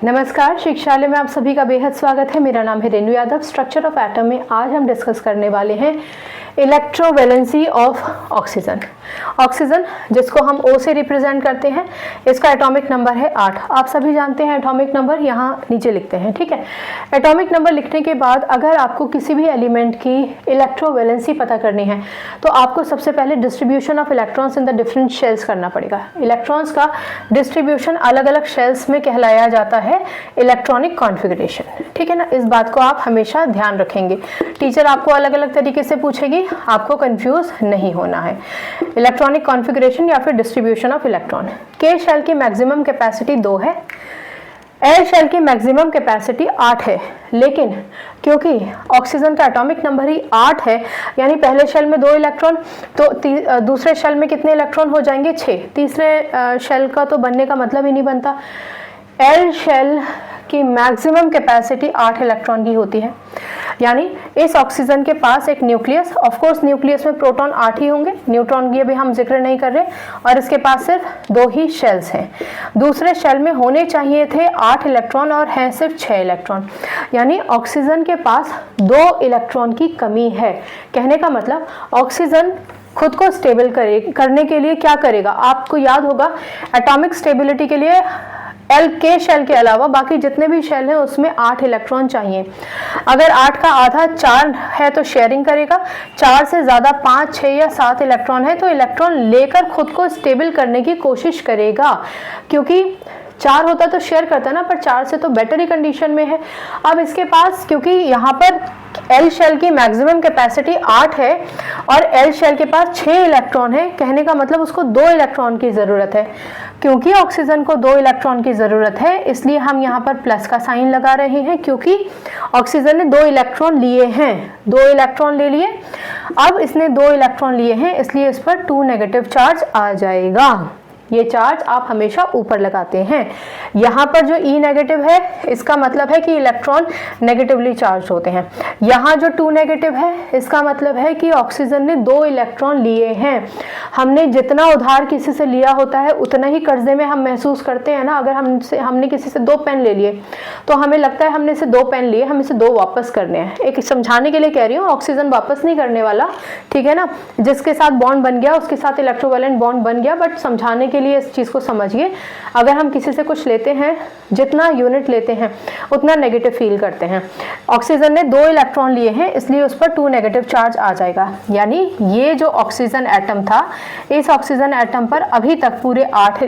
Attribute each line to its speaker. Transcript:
Speaker 1: नमस्कार, शिक्षालय में आप सभी का बेहद स्वागत है। मेरा नाम है Renu Yadav. Structure of atom में आज हम डिस्कस करने वाले हैं इलेक्ट्रोवैलेंसी ऑफ ऑक्सीजन। ऑक्सीजन जिसको हम O से रिप्रेजेंट करते हैं, इसका एटॉमिक नंबर है 8। आप सभी जानते हैं एटॉमिक नंबर, यहाँ नीचे लिखते हैं, ठीक है। एटॉमिक नंबर लिखने के बाद अगर आपको किसी भी एलिमेंट की इलेक्ट्रोवैलेंसी पता करनी है तो आपको सबसे पहले distribution of electrons in the different shells करना पड़ेगा। इलेक्ट्रॉन्स का डिस्ट्रीब्यूशन अलग अलग शेल्स में कहलाया जाता है इलेक्ट्रॉनिक कॉन्फ़िगरेशन, ठीक है ना। इस बात को आप हमेशा ध्यान रखेंगे। टीचर आपको अलग अलग तरीके से पूछेगी, आपको कंफ्यूज नहीं होना है। इलेक्ट्रॉनिक कॉन्फ़िगरेशन या फिर डिस्ट्रीब्यूशन ऑफ इलेक्ट्रॉन। के शेल की मैक्सिमम कैपेसिटी 2 है, एल शेल की मैक्सिमम कैपेसिटी 8 है, लेकिन क्योंकि ऑक्सीजन का एटॉमिक नंबर ही 8 है, यानी पहले शेल में 2 इलेक्ट्रॉन, तो दूसरे शेल में कितने इलेक्ट्रॉन हो जाएंगे? 6। तीसरे शेल का तो बनने का मतलब ही नहीं बनता। एल शेल की मैक्सिमम कैपेसिटी 8 इलेक्ट्रॉन की होती है, यानी इस ऑक्सीजन के पास एक न्यूक्लियस, ऑफ कोर्स न्यूक्लियस में प्रोटॉन 8 ही होंगे, न्यूट्रॉन की अभी हम जिक्र नहीं कर रहे, और इसके पास सिर्फ 2 ही शेल्स हैं। दूसरे शेल में होने चाहिए थे 8 इलेक्ट्रॉन और हैं सिर्फ 6 इलेक्ट्रॉन, यानी ऑक्सीजन के पास 2 इलेक्ट्रॉन की कमी है। कहने का मतलब ऑक्सीजन खुद को स्टेबल करने के लिए क्या करेगा? आपको याद होगा एटॉमिक स्टेबिलिटी के लिए एल के शेल के अलावा बाकी जितने भी शेल हैं उसमें 8 इलेक्ट्रॉन चाहिए। अगर 8 का आधा 4 है तो शेयरिंग करेगा, 4 से ज़्यादा 5, 6 या 7 इलेक्ट्रॉन है तो इलेक्ट्रॉन लेकर खुद को स्टेबल करने की कोशिश करेगा, क्योंकि 4 होता तो शेयर करता ना, पर 4 से तो बेटर ही कंडीशन में है। अब इसके पास, क्योंकि यहाँ पर एल शेल की मैक्सिमम कैपेसिटी 8 है और एल शेल के पास 6 इलेक्ट्रॉन है, कहने का मतलब उसको 2 इलेक्ट्रॉन की ज़रूरत है। क्योंकि ऑक्सीजन को 2 इलेक्ट्रॉन की ज़रूरत है, इसलिए हम यहाँ पर प्लस का साइन लगा रहे हैं, क्योंकि ऑक्सीजन ने 2 इलेक्ट्रॉन लिए हैं, 2 इलेक्ट्रॉन ले लिए। अब इसने 2 इलेक्ट्रॉन लिए हैं, इसलिए इस पर 2 नेगेटिव चार्ज आ जाएगा। ये चार्ज आप हमेशा ऊपर लगाते हैं। यहाँ पर जो E नेगेटिव है, इसका मतलब है कि इलेक्ट्रॉन नेगेटिवली चार्ज होते हैं। यहाँ जो 2 नेगेटिव है, इसका मतलब है कि ऑक्सीजन ने 2 इलेक्ट्रॉन लिए हैं। हमने जितना उधार किसी से लिया होता है उतना ही कर्जे में हम महसूस करते हैं ना। अगर हमने किसी से 2 पेन ले लिए तो हमें लगता है हमने इसे 2 पेन लिए, हम इसे 2 वापस करने हैं। एक समझाने के लिए कह रही हूँ, ऑक्सीजन वापस नहीं करने वाला, ठीक है ना। जिसके साथ बॉन्ड बन गया उसके साथ इलेक्ट्रोवैलेंट बॉन्ड बन गया, बट समझाने के लिए इस चीज को समझिए। अगर हम किसी से कुछ लेते हैं, जितना यूनिट लेते हैं उतना नेगेटिव फील करते हैं। ऑक्सीजन ने 2 इलेक्ट्रॉन लिए हैं, इसलिए उस पर 2 नेगेटिव चार्ज आ जाएगा। यानी ये जो ऑक्सीजन एटम था, इस ऑक्सीजन एटम पर अभी तक पूरे 8